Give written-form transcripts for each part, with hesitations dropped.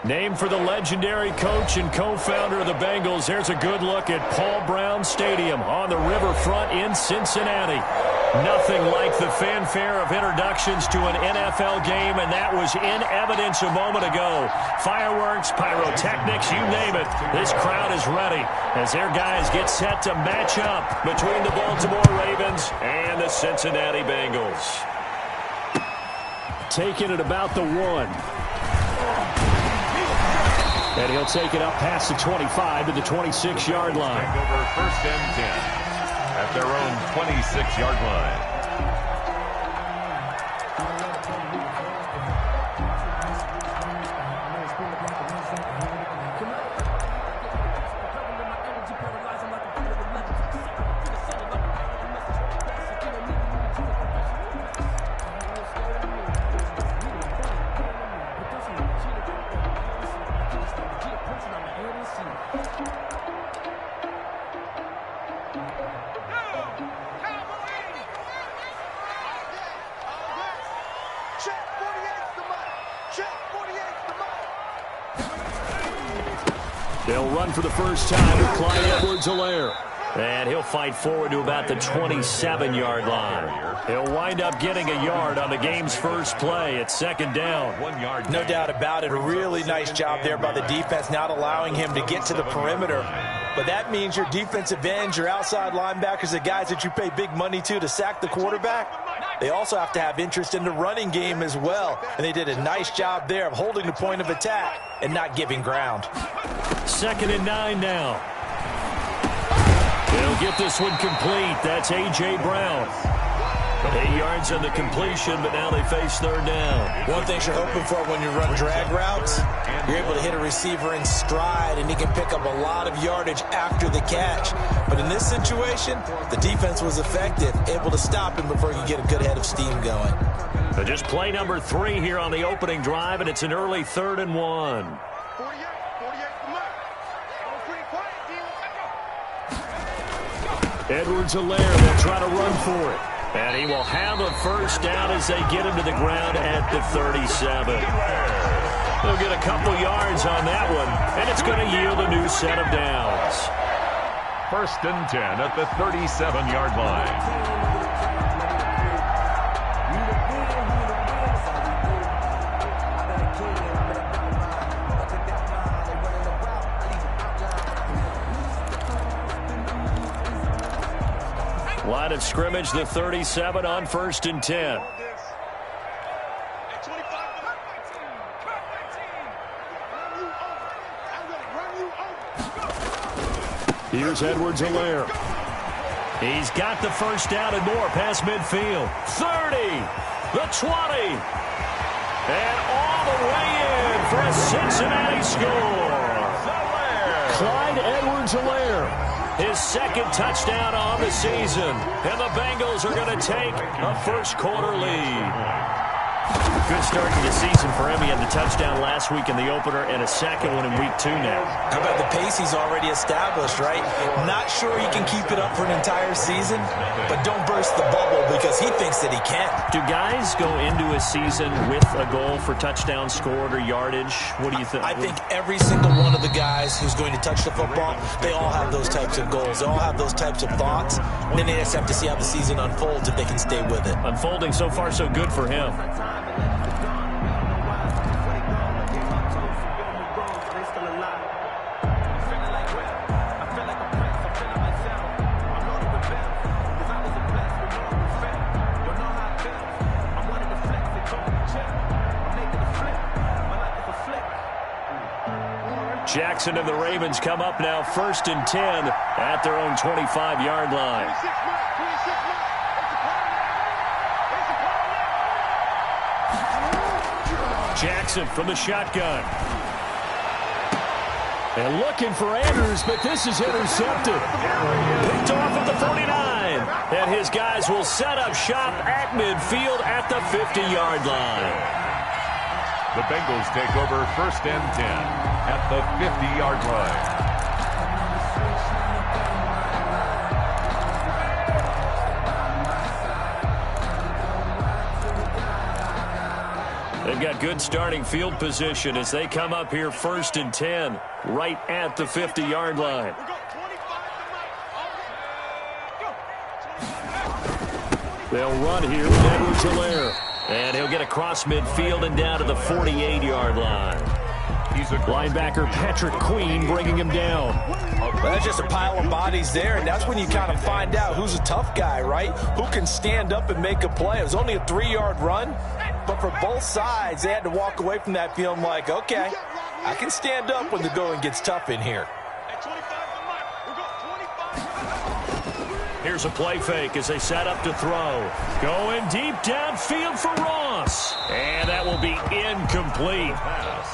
Named for the legendary coach and co-founder of the Bengals, there's a good look at Paul Brown Stadium on the riverfront in Cincinnati. Nothing like the fanfare of introductions to an NFL game, and that was in evidence a moment ago. Fireworks, pyrotechnics, you name it. This crowd is ready as their guys get set to match up between the Baltimore Ravens and the Cincinnati Bengals. Taking it about the 1. And he'll take it up past the 25 to the 26-yard line. Over first and 10 at their own 26-yard line. They'll run for the first time with Clyde Edwards-Helaire. And he'll fight forward to about the 27-yard line. He'll wind up getting a yard on the game's first play at second down. 1 yard. No doubt about it. A really nice job there by the defense, not allowing him to get to the perimeter. But that means your defensive ends, your outside linebackers, the guys that you pay big money to sack the quarterback, they also have to have interest in the running game as well. And they did a nice job there of holding the point of attack and not giving ground. 2nd and 9 now. They'll get this one complete. That's A.J. Brown. 8 yards on the completion, but now they face third down. One thing you're hoping for when you run drag routes, you're able to hit a receiver in stride, and he can pick up a lot of yardage after the catch. But in this situation, the defense was effective, able to stop him before you get a good head of steam going. So just play number 3 here on the opening drive, and it's an early 3rd and 1. Edwards-Helaire will try to run for it. And he will have a first down as they get him to the ground at the 37. They'll get a couple yards on that one, and it's going to yield a new set of downs. 1st and 10 at the 37-yard line. Line of scrimmage, the 37 on 1st and 10. Here's Edwards-Helaire. He's got the first down and more past midfield. 30, the 20, and all the way in for a Cincinnati score. Clyde Edwards-Helaire. His 2nd touchdown on the season. And the Bengals are going to take a first-quarter lead. Good start to the season for him. He had the touchdown last week in the opener and a second one in week 2 now. How about the pace he's already established, right? Not sure he can keep it up for an entire season, but don't burst the bubble because he thinks that he can. Do guys go into a season with a goal for touchdowns scored or yardage? What do you think? I think every single one of the guys who's going to touch the football, they all have those types of goals. They all have those types of thoughts. And then they just have to see how the season unfolds if they can stay with it. Unfolding so far so good for him. Jackson and the Ravens come up now 1st and 10 at their own 25-yard line. Jackson from the shotgun. And looking for Andrews, but this is intercepted. Picked off at the 49. And his guys will set up shop at midfield at the 50-yard line. The Bengals take over 1st and 10 at the 50-yard line. They They've got good starting field position as they come up here 1st and 10, right at the 50-yard line. They'll run here with Edwards-Helaire. And he'll get across midfield and down to the 48-yard line. Linebacker Patrick Queen bringing him down. Well, that's just a pile of bodies there, and that's when you kind of find out who's a tough guy, right? Who can stand up and make a play. It was only a 3-yard run, but for both sides, they had to walk away from that feeling like, okay, I can stand up when the going gets tough in here. Here's a play fake as they set up to throw. Going deep downfield for Ross. And that will be incomplete.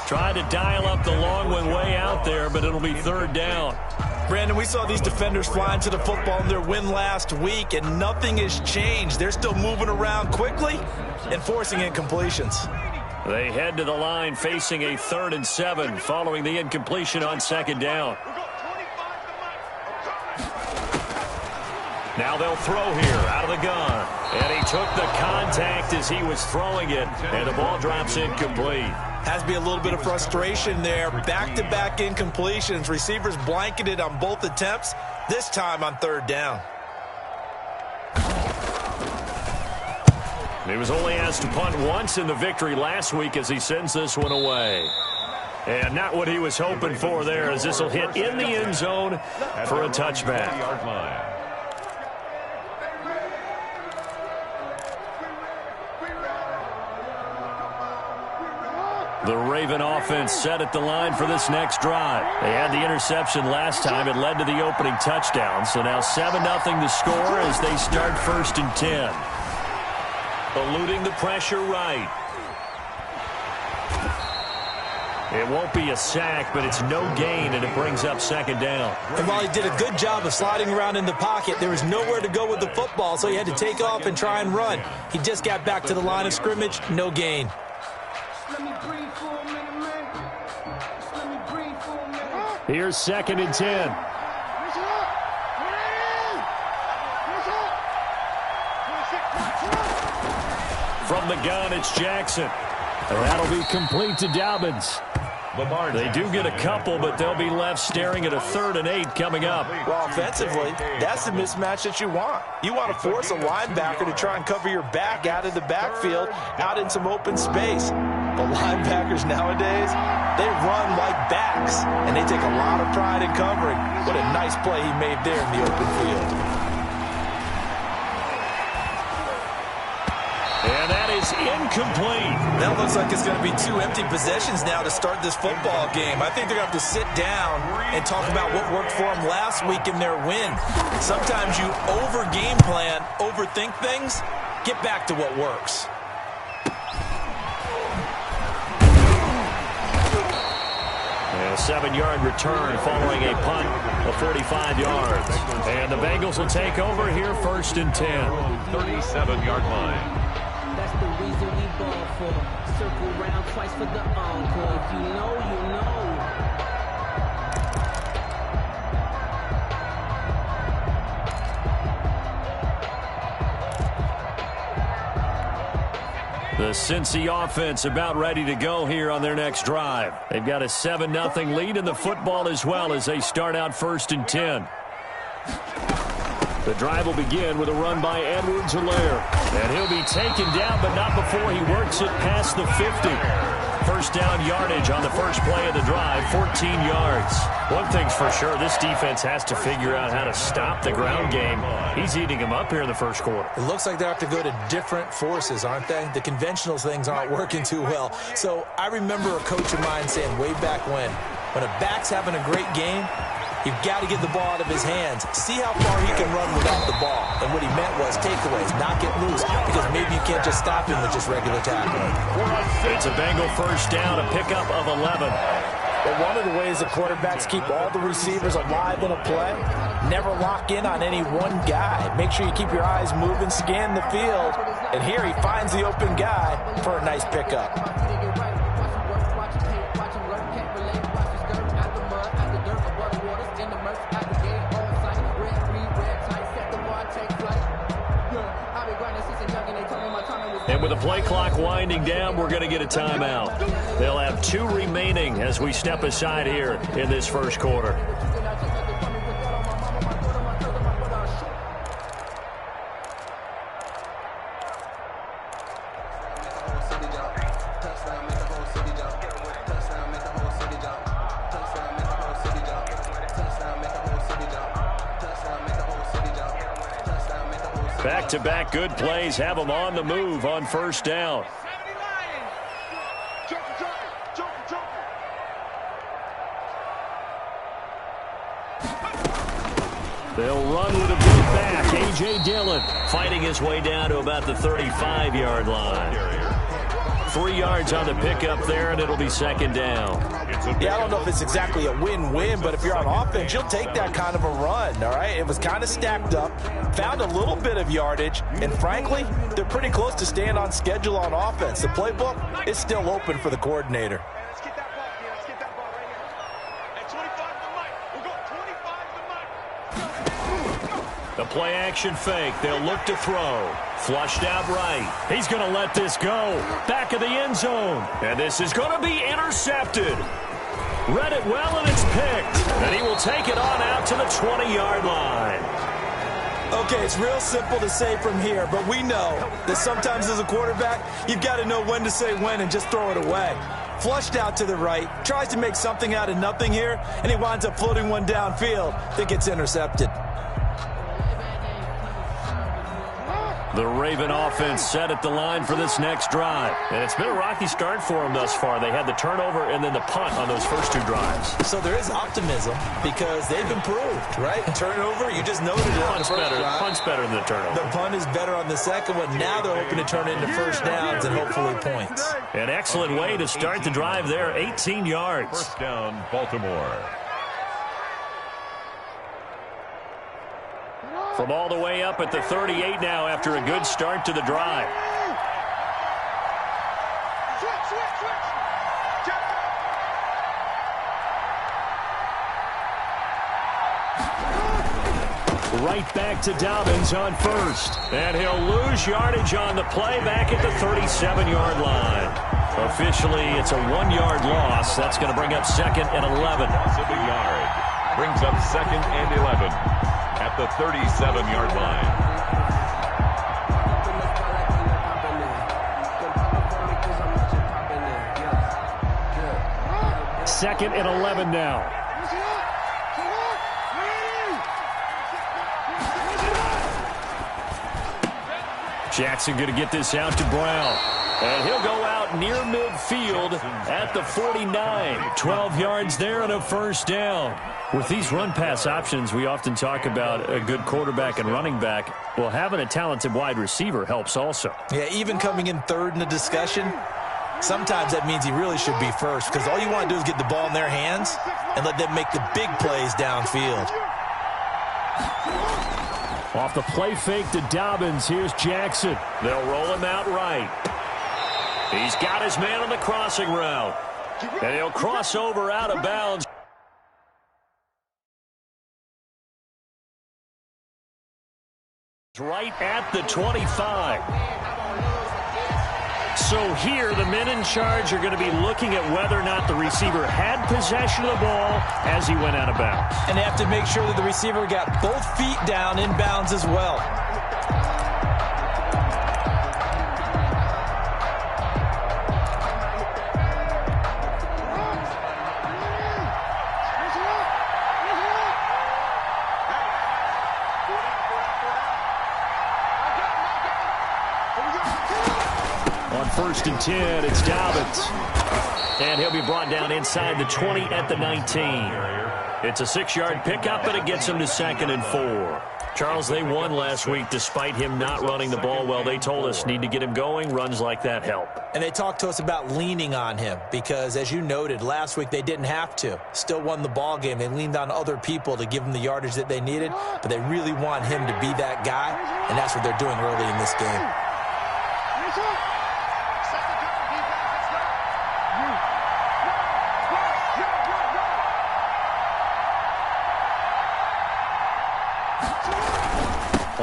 Trying to dial up the long one way out there, but it'll be 3rd down. Brandon, we saw these defenders flying to the football in their win last week, and nothing has changed. They're still moving around quickly and forcing incompletions. They head to the line facing a 3rd and 7 following the incompletion on 2nd down. Now they'll throw here out of the gun. And he took the contact as he was throwing it. And the ball drops incomplete. Has to be a little bit of frustration there. Back-to-back incompletions. Receivers blanketed on both attempts, this time on 3rd down. He was only asked to punt once in the victory last week as he sends this one away. And not what he was hoping for there, as this will hit in the end zone for a touchback. The Raven offense set at the line for this next drive. They had the interception last time. It led to the opening touchdown. So now 7-0 the score as they start 1st and 10. Eluding the pressure right. It won't be a sack, but it's no gain, and it brings up 2nd down. And while he did a good job of sliding around in the pocket, there was nowhere to go with the football, so he had to take off and try and run. He just got back to the line of scrimmage, no gain. Here's 2nd and 10. From the gun, it's Jackson. And that'll be complete to Dobbins. They do get a couple, but they'll be left staring at a 3rd and 8 coming up. Well, offensively, that's the mismatch that you want. You want to force a linebacker to try and cover your back out of the backfield, out in some open space. But linebackers nowadays, they run like backs, and they take a lot of pride in covering. What a nice play he made there in the open field. And that is incomplete. That looks like it's going to be 2 empty possessions now to start this football game. I think they're going to have to sit down and talk about what worked for them last week in their win. Sometimes you over-game plan, overthink things, get back to what works. A 7-yard return following a punt of 45 yards. And the Bengals will take over here 1st and 10. 37-yard line. That's the reason we ball for. Circle round twice for the encore. If you know, you know. The Cincy offense about ready to go here on their next drive. They've got a 7-0 lead in the football as well as they start out 1st and 10. The drive will begin with a run by Edwards-Helaire. And he'll be taken down, but not before he works it past the 50. 1st down yardage on the first play of the drive, 14 yards. One thing's for sure, this defense has to figure out how to stop the ground game. He's eating them up here in the 1st quarter. It looks like they have to go to different forces, aren't they? The conventional things aren't working too well. So I remember a coach of mine saying way back when a back's having a great game, you've got to get the ball out of his hands. See how far he can run without the ball. And what he meant was takeaways, knock it loose, because maybe you can't just stop him with just regular tackling. It's a Bengal 1st down, a pickup of 11. But one of the ways the quarterbacks keep all the receivers alive in a play, never lock in on any one guy. Make sure you keep your eyes moving, scan the field. And here he finds the open guy for a nice pickup. with the play clock winding down, we're going to get a timeout. They'll have 2 remaining as we step aside here in this first quarter. Back-to-back good plays have them on the move on first down. They'll run with a big back. A.J. Dillon fighting his way down to about the 35-yard line. 3 yards on the pickup there, and it'll be second down. Yeah, I don't know if it's exactly a win-win, but if you're on offense, you'll take that kind of a run, all right? It was kind of stacked up, found a little bit of yardage, and frankly, they're pretty close to staying on schedule on offense. The playbook is still open for the coordinator. The play action fake. They'll look to throw. Flushed out right. He's going to let this go. Back of the end zone. And this is going to be intercepted. Read it well, and it's picked. And he will take it on out to the 20-yard line. Okay, it's real simple to say from here, but we know that sometimes as a quarterback, you've got to know when to say when and just throw it away. Flushed out to the right, tries to make something out of nothing here, and he winds up floating one downfield that gets intercepted. The Raven offense set at the line for this next drive. And it's been a rocky start for them thus far. They had the turnover and then the punt on those first 2 drives. So there is optimism because they've improved, right? Turnover, you just noted it on the first drive. Punt's better than the turnover. The punt is better on the second one. Now they're hoping to turn it into first downs and hopefully points. An excellent way to start the drive there, 18 yards. First down, Baltimore. From all the way up at the 38 now after a good start to the drive. Right back to Dobbins on first. And he'll lose yardage on the play back at the 37-yard line. Officially, it's a 1-yard loss. That's going to bring up second and 11. Loss of a yard. Brings up second and 11. At the 37-yard line. Second and 11 now. Jackson going to get this out to Brown. And he'll go out near midfield at the 49. 12 yards there and a first down. With these run-pass options, we often talk about a good quarterback and running back. Well, having a talented wide receiver helps also. Yeah, even coming in third in the discussion, sometimes that means he really should be first because all you want to do is get the ball in their hands and let them make the big plays downfield. Off the play fake to Dobbins, here's Jackson. They'll roll him out right. He's got his man on the crossing route. And he'll cross over out of bounds. Right at the 25. So here, the men in charge are going to be looking at whether or not the receiver had possession of the ball as he went out of bounds. And they have to make sure that the receiver got both feet down in bounds as well. First and 10, it's Dobbins. And he'll be brought down inside the 20 at the 19. It's a 6-yard pickup, but it gets him to second and 4. Charles, they won last week despite him not running the ball well. They told us need to get him going. Runs like that help. And they talked to us about leaning on him because, as you noted, last week they didn't have to. Still won the ball game. They leaned on other people to give them the yardage that they needed, but they really want him to be that guy, and that's what they're doing early in this game.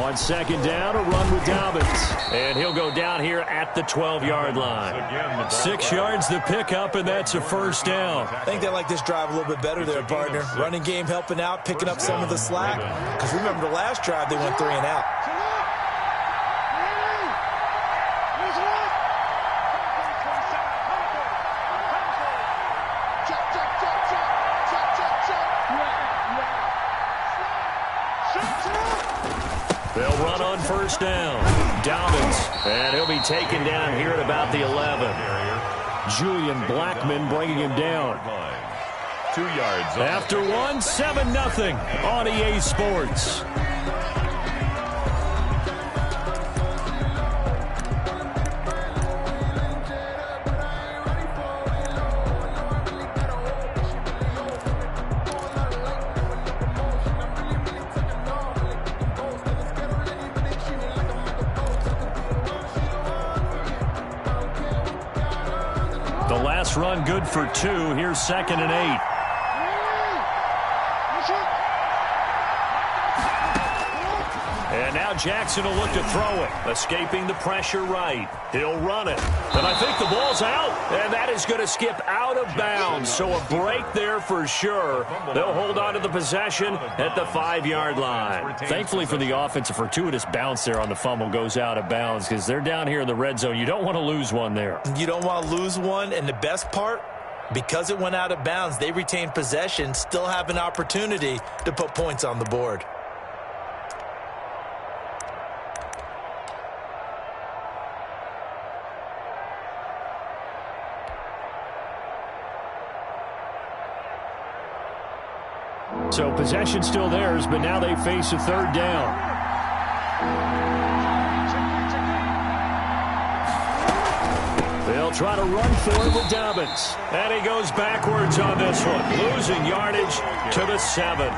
On second down, a run with Dobbins. And he'll go down here at the 12-yard line. 6 yards the pickup, and that's a first down. I think they like this drive a little bit better there, partner. Running game helping out, picking up some of the slack. Because remember the last drive, they went 3 and out. They'll run on first down. Dobbins, and he'll be taken down here at about the 11. Julian Blackman bringing him down. 2 yards. After 7-0 on EA Sports. The last run good for 2. Here's 2nd and 8. And now Jackson will look to throw it. Escaping the pressure right. He'll run it. And I think the ball's out. And that is going to skip out of bounds. So a break there for sure. They'll hold on to the possession at the 5-yard line. Thankfully for the offense, a fortuitous bounce there on the fumble goes out of bounds because they're down here in the red zone. You don't want to lose one there. You don't want to lose one. And the best part, because it went out of bounds, they retain possession, still have an opportunity to put points on the board. So possession still theirs, but now they face a 3rd down. They'll try to run for it with Dobbins. And he goes backwards on this one, losing yardage to the 7.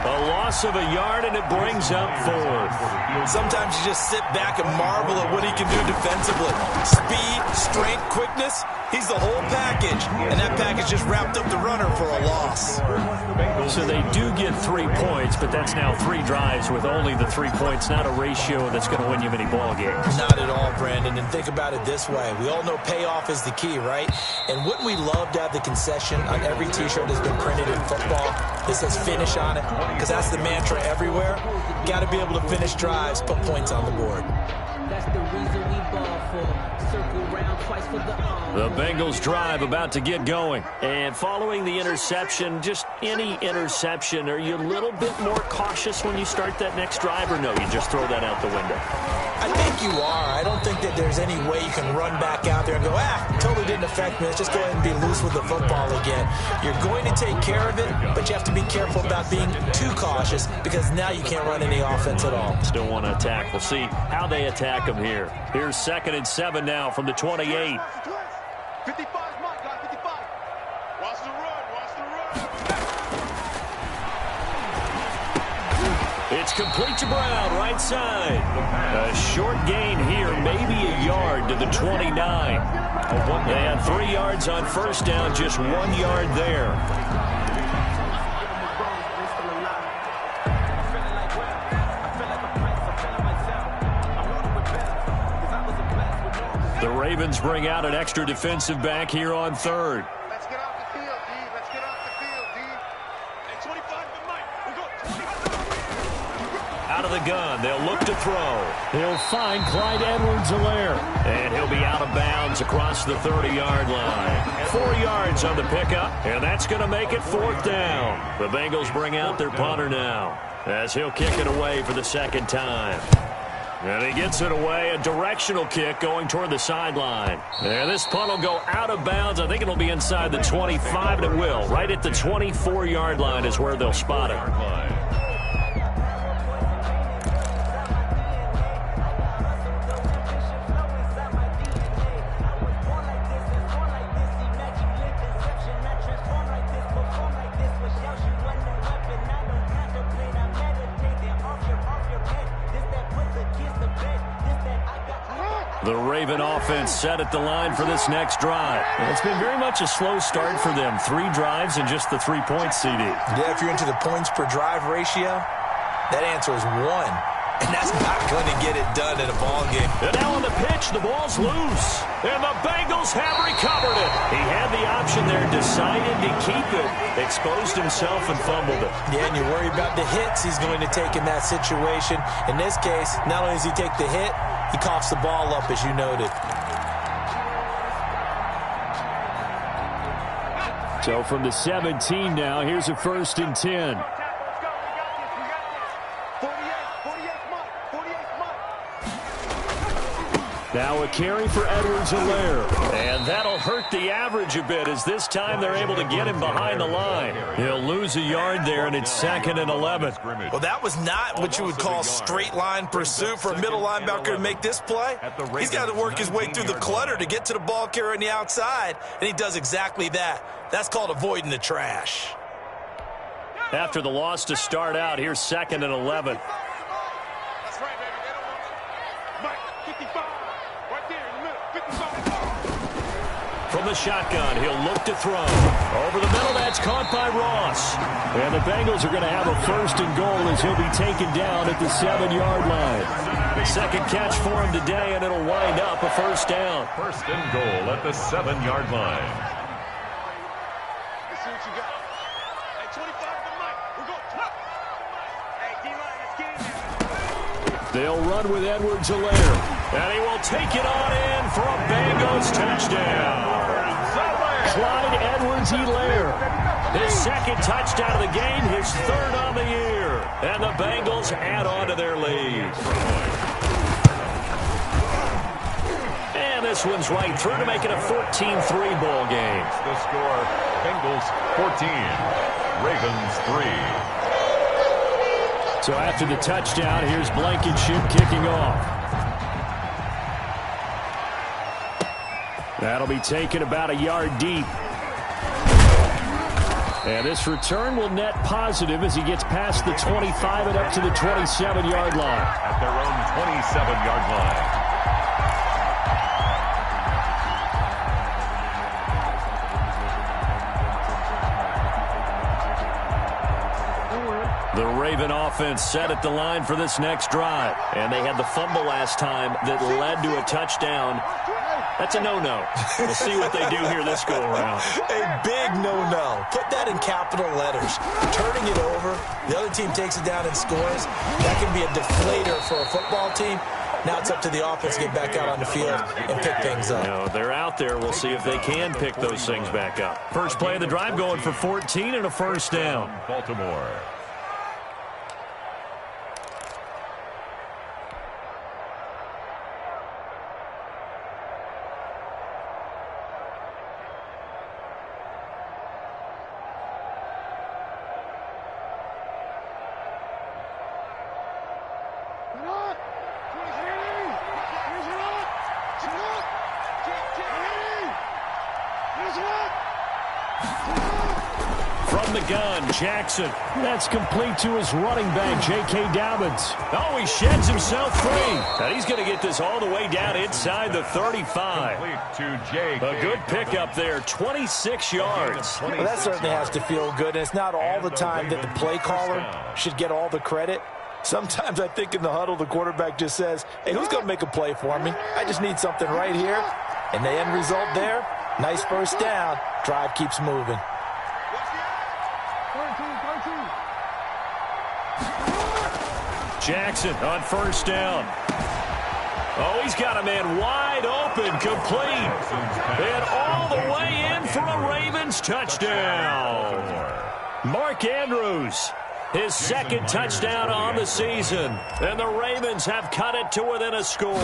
A loss of a yard, and it brings up 4th. Sometimes you just sit back and marvel at what he can do defensively. Speed, strength, quickness, he's the whole package. And that package just wrapped up the runner for a loss. So they do get 3 points, but that's now 3 drives with only the 3 points, not a ratio that's going to win you many ball games. Not at all, Brandon. And think about it this way. We all know payoff is the key, right? And wouldn't we love to have the concession on every T-shirt that's been printed in football that says finish on it? Because that's the mantra everywhere. Got to be able to finish drives, put points on the board. That's the reason we ball for. Circle round twice for the Bengals drive about to get going. And following the interception, just any interception, are you a little bit more cautious when you start that next drive, or no, you just throw that out the window? I think you are. I don't think that there's any way you can run back out there and go, totally didn't affect me. Let's just go ahead and be loose with the football again. You're going to take care of it, but you have to be careful about being too cautious because now you can't run any offense at all. Still want to attack. We'll see how they attack them here. Here's 2nd and 7 now from the 28. 55, Mike, 55. Watch the run, watch the run. It's complete to Brown, right side. A short gain here, maybe a yard to the 29. They had 3 yards on first down, just 1 yard there. The Ravens bring out an extra defensive back here on 3rd. Let's get off the field, D. Let's get off the field, D. And 25 for Mike. We'll go. Out of the gun, they'll look to throw. He'll find Clyde Edwards-Helaire. And he'll be out of bounds across the 30-yard line. 4 yards on the pickup, and that's going to make it 4th down. The Bengals bring out their punter now, as he'll kick it away for the 2nd time. And he gets it away, a directional kick going toward the sideline. And this punt will go out of bounds. I think it'll be inside the 25, and it will. Right at the 24-yard line is where they'll spot it. The Raven offense set at the line for this next drive. And it's been very much a slow start for them. 3 drives and just the 3 points, CD. Yeah, if you're into the points per drive ratio, that answer is 1. And that's not going to get it done in a ball game. And now on the pitch, the ball's loose. And the Bengals have recovered it. He had the option there, decided to keep it, exposed himself and fumbled it. Yeah, and you worry about the hits he's going to take in that situation. In this case, not only does he take the hit, he coughs the ball up, as you noted. So from the 17 now, here's a 1st and 10. Now a carry for Edwards-Helaire. And that'll hurt the average a bit, as this time they're able to get him behind the line. He'll lose a yard there, and it's 2nd and 11. Well, that was not what you would call straight line pursuit for a middle linebacker to make this play. He's got to work his way through the clutter to get to the ball carrier on the outside, and he does exactly that. That's called avoiding the trash. After the loss to start out, here's 2nd and 11. That's right, baby. They don't want Mike, 55. Right there in the middle. 55. From the shotgun, he'll look to throw. Over the middle, that's caught by Ross. And the Bengals are going to have a 1st and goal as he'll be taken down at the 7-yard line. Second catch for him today, and it'll wind up a 1st down. 1st and goal at the 7-yard line. Let's see what you got. Hey, 25 to Mike. We're going 12. Hey, D-line, let's get in there. They'll run with Edwards-Helaire. And he will take it on in for a Bengals touchdown. Clyde Edwards-Helaire. His 2nd touchdown of the game, his 3rd on the year. And the Bengals add on to their lead. And this one's right through to make it a 14-3 ball game. The score, Bengals 14, Ravens 3. So after the touchdown, here's Blankenship kicking off. That'll be taken about a yard deep. And this return will net positive as he gets past the 25 and up to the 27-yard line. At their own 27-yard line. The Raven offense set at the line for this next drive. And they had the fumble last time that led to a touchdown. That's a no-no. We'll see what they do here this go-around. A big no-no. Put that in capital letters. Turning it over, the other team takes it down and scores. That can be a deflator for a football team. Now it's up to the offense to get back out on the field and pick things up. No, they're out there. We'll see if they can pick those things back up. First play of the drive going for 14 and a 1st down. Baltimore. From the gun, Jackson. That's complete to his running back, J.K. Dobbins. Oh, he sheds himself free. And he's going to get this all the way down inside the 35. To J.K. A good pickup there, 26 yards. Well, that certainly has to feel good, and it's not all the time that the play caller should get all the credit. Sometimes I think in the huddle, the quarterback just says, hey, who's going to make a play for me? I just need something right here. And the end result there, nice 1st down. Drive keeps moving. Jackson on 1st down. Oh, he's got a man wide open, complete. And all the way in for a Ravens touchdown. Mark Andrews, his 2nd touchdown on the season. And the Ravens have cut it to within a score.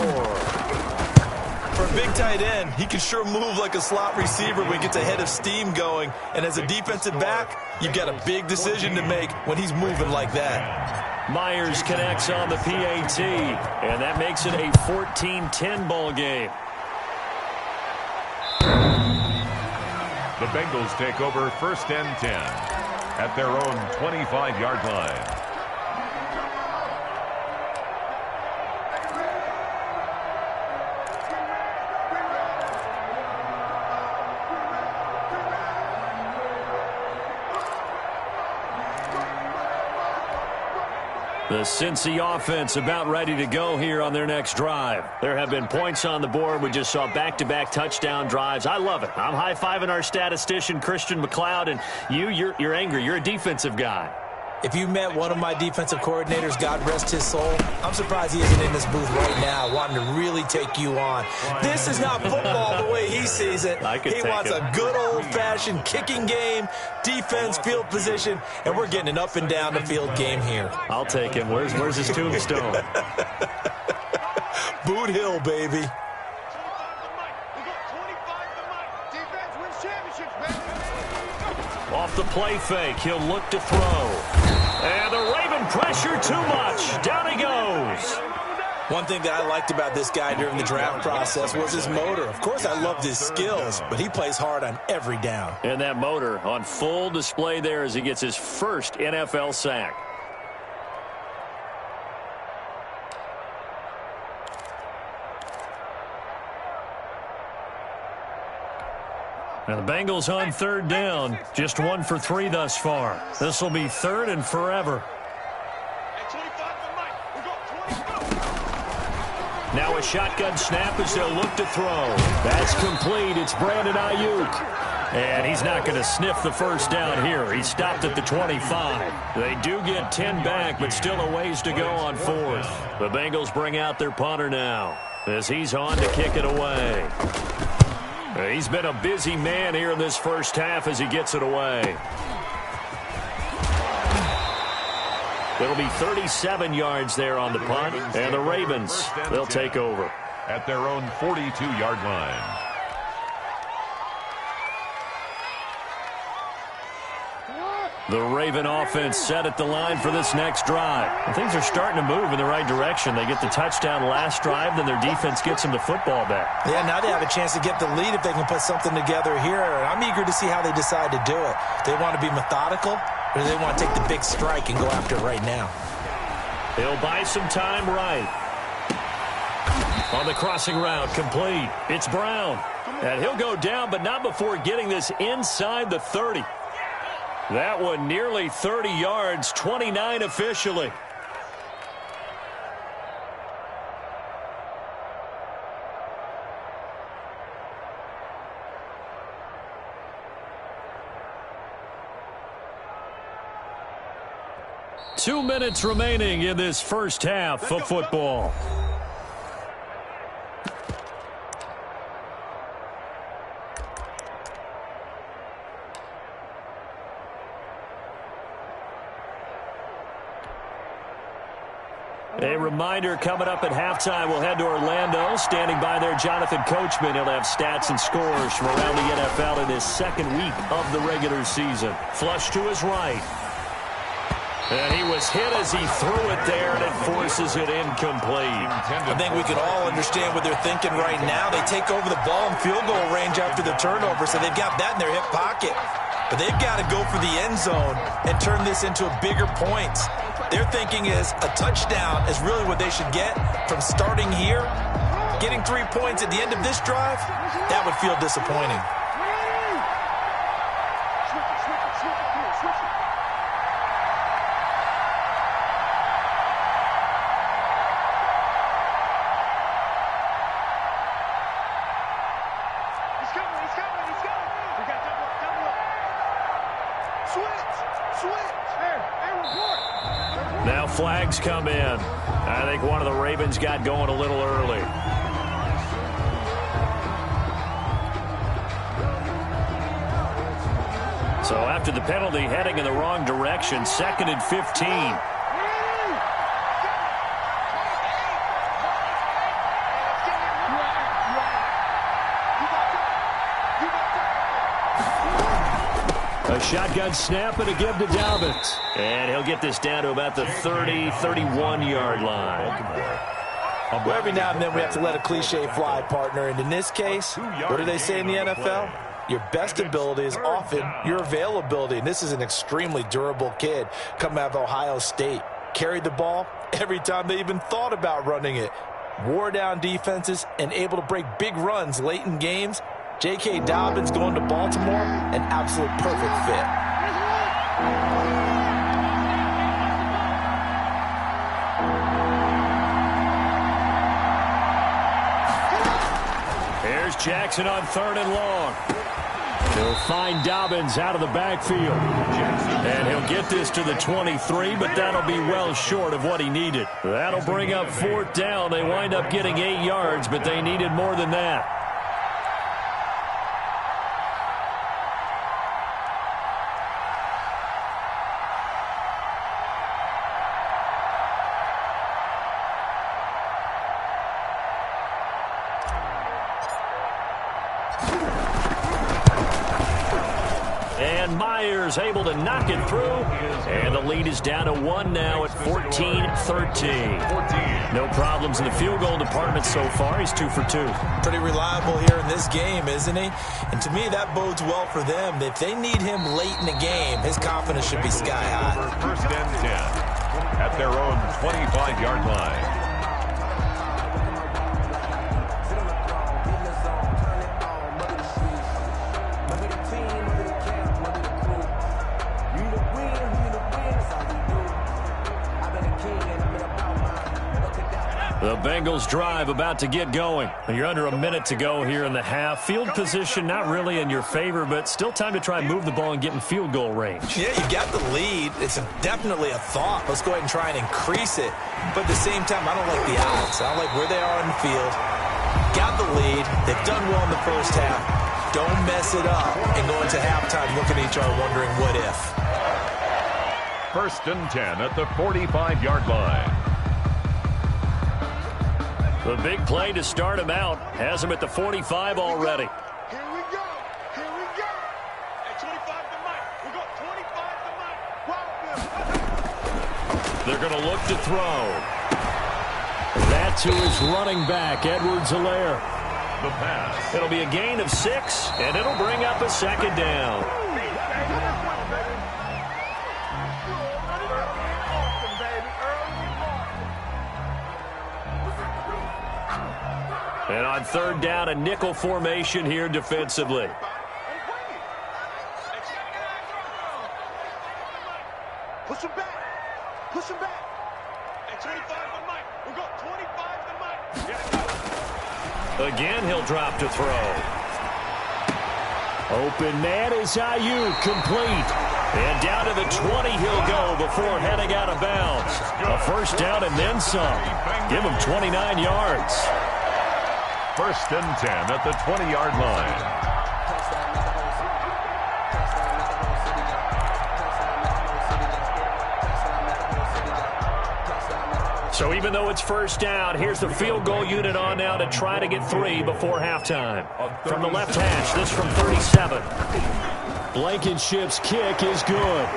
For a big tight end, he can sure move like a slot receiver when he gets a head of steam going. And as a defensive back, you've got a big decision to make when he's moving like that. Myers connects on the PAT, and that makes it a 14-10 ball game. The Bengals take over 1st and 10 at their own 25-yard line. The Cincy offense about ready to go here on their next drive. There have been points on the board. We just saw back-to-back touchdown drives. I love it. I'm high-fiving our statistician, Christian McLeod, and you're angry. You're a defensive guy. If you met one of my defensive coordinators, God rest his soul, I'm surprised he isn't in this booth right now wanting to really take you on. This is not football the way he sees it. He wants a good old-fashioned kicking game, defense, field position, and we're getting an up-and-down the field game here. I'll take him. Where's his tombstone? Boot Hill, baby. Off the play fake, he'll look to throw. And the Raven pressure too much. Down he goes. One thing that I liked about this guy during the draft process was his motor. Of course, I loved his skills, but he plays hard on every down. And that motor on full display there as he gets his first NFL sack. And the Bengals on third down. Just 1 for 3 thus far. This will be third and forever. Now a shotgun snap as they'll look to throw. That's complete. It's Brandon Ayuk. And he's not going to sniff the first down here. He stopped at the 25. They do get 10 back, but still a ways to go on fourth. The Bengals bring out their punter now as he's on to kick it away. He's been a busy man here in this first half as he gets it away. It'll be 37 yards there on the punt, and the Ravens, they'll take over. At their own 42-yard line. The Raven offense set at the line for this next drive. And things are starting to move in the right direction. They get the touchdown last drive, then their defense gets them the football back. Yeah, now they have a chance to get the lead if they can put something together here. I'm eager to see how they decide to do it. Do they want to be methodical, or do they want to take the big strike and go after it right now? He'll buy some time right. On the crossing route, complete. It's Brown. And he'll go down, but not before getting this inside the 30. That one nearly 30 yards, 29 officially. Two minutes remaining in this first half of football. A reminder coming up at halftime, we'll head to Orlando. Standing by there, Jonathan Coachman. He'll have stats and scores from around the NFL in his second week of the regular season. Flush to his right. And he was hit as he threw it there, and it forces it incomplete. I think we can all understand what they're thinking right now. They take over the ball in field goal range after the turnover, so they've got that in their hip pocket. But they've got to go for the end zone and turn this into a bigger points. Their thinking is a touchdown is really what they should get from starting here. Getting 3 points at the end of this drive, that would feel disappointing. Now flags come in. I think one of the Ravens got going a little early. So after the penalty, heading in the wrong direction, 2nd and 15. A shotgun snap and a give to Dobbins. And he'll get this down to about the 30, 31-yard line. Well, every now and then we have to let a cliche fly, partner. And in this case, what do they say in the NFL? Your best ability is often your availability. And this is an extremely durable kid coming out of Ohio State. Carried the ball every time they even thought about running it. Wore down defenses and able to break big runs late in games. J.K. Dobbins going to Baltimore, an absolute perfect fit. Jackson on 3rd and long. He'll find Dobbins out of the backfield. And he'll get this to the 23, but that'll be well short of what he needed. That'll bring up 4th down. They wind up getting 8 yards, but they needed more than that. And Myers able to knock it through. And the lead is down to 1 now at 14-13. No problems in the field goal department so far. He's 2 for 2. Pretty reliable here in this game, isn't he? And to me, that bodes well for them. If they need him late in the game, his confidence should be sky high. 1st and 10 at their own 25-yard line. The Bengals drive about to get going. You're under a minute to go here in the half. Field position not really in your favor, but still time to try and move the ball and get in field goal range. Yeah, you got the lead. It's definitely a thought. Let's go ahead and try and increase it. But at the same time, I don't like the odds. I don't like where they are on the field. Got the lead. They've done well in the first half. Don't mess it up and go into halftime looking at each other wondering what if. 1st and 10 at the 45-yard line. The big play to start him out has him at the 45 already. Here we go. Here we go. At 25 to Mike. We got 25 to Mike. They're going to look to throw. That's who is running back, Edwards-Helaire. The pass. It'll be a gain of 6, and it'll bring up a 2nd down. And on 3rd down, a nickel formation here defensively. Push him back. Push him back. At 25 to Mike. We got 25 to Mike. Again, he'll drop to throw. Open man is Ayuk, complete. And down to the 20 he'll go before heading out of bounds. A 1st down and then some. Give him 29 yards. 1st and 10 at the 20-yard line. So even though it's 1st down, here's the field goal unit on now to try to get 3 before halftime. From the left hash, this from 37. Blankenship's kick is good.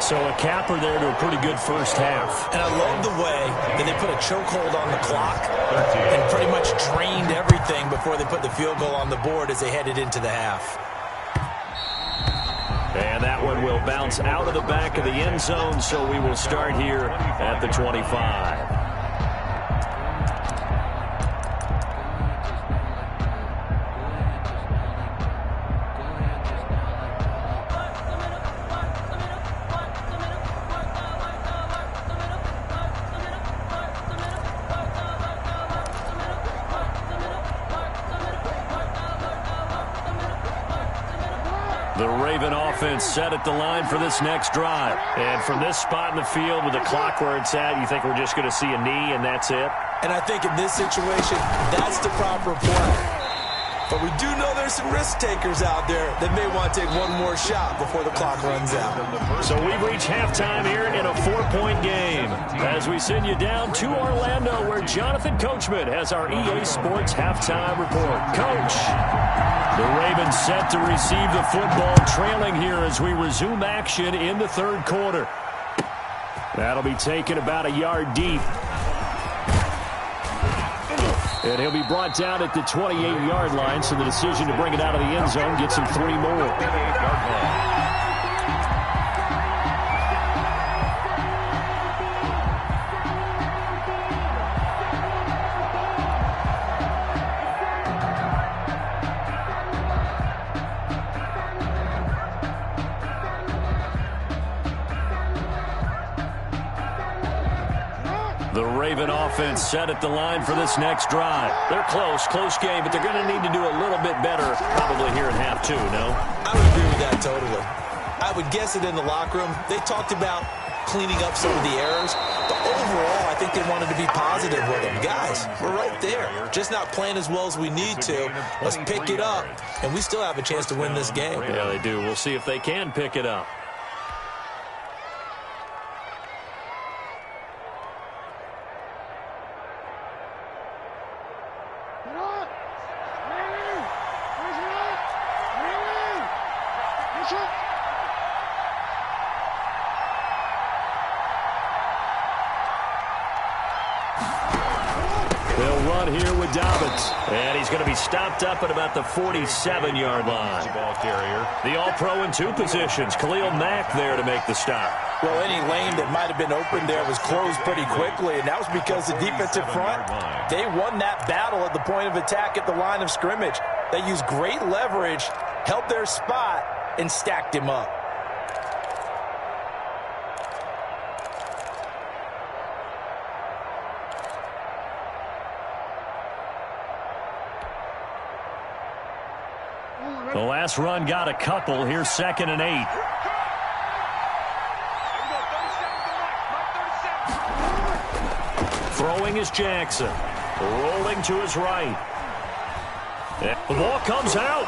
So a capper there to a pretty good first half. And I love the way that they put a chokehold on the clock and pretty much drained everything before they put the field goal on the board as they headed into the half. And that one will bounce out of the back of the end zone, so we will start here at the 25. The Raven offense set at the line for this next drive. And from this spot in the field with the clock where it's at, you think we're just going to see a knee and that's it? And I think in this situation, that's the proper play. But we do know there's some risk takers out there that may want to take one more shot before the clock runs out. So we've reached halftime here in a 4-point game as we send you down to Orlando where Jonathan Coachman has our EA Sports halftime report. Coach, the Ravens set to receive the football, trailing here as we resume action in the 3rd quarter. That'll be taken about a yard deep. And he'll be brought down at the 28-yard line, so the decision to bring it out of the end zone gets him 3 more. The Raven offense set at the line for this next drive. They're close game, but they're going to need to do a little bit better probably here in half two, no? I would agree with that totally. I would guess it in the locker room. They talked about cleaning up some of the errors, but overall, I think they wanted to be positive with them. Guys, we're right there. Just not playing as well as we need to. Let's pick it up, and we still have a chance to win this game. Yeah, they do. We'll see if they can pick it up. And he's going to be stopped up at about the 47-yard line. Ball carrier. The all-pro in two positions. Khalil Mack there to make the stop. Well, any lane that might have been open there was closed pretty quickly, and that was because the defensive front, they won that battle at the point of attack at the line of scrimmage. They used great leverage, held their spot, and stacked him up. The last run got a couple. Here's 2nd and 8. Throwing is Jackson. Rolling to his right. The ball comes out.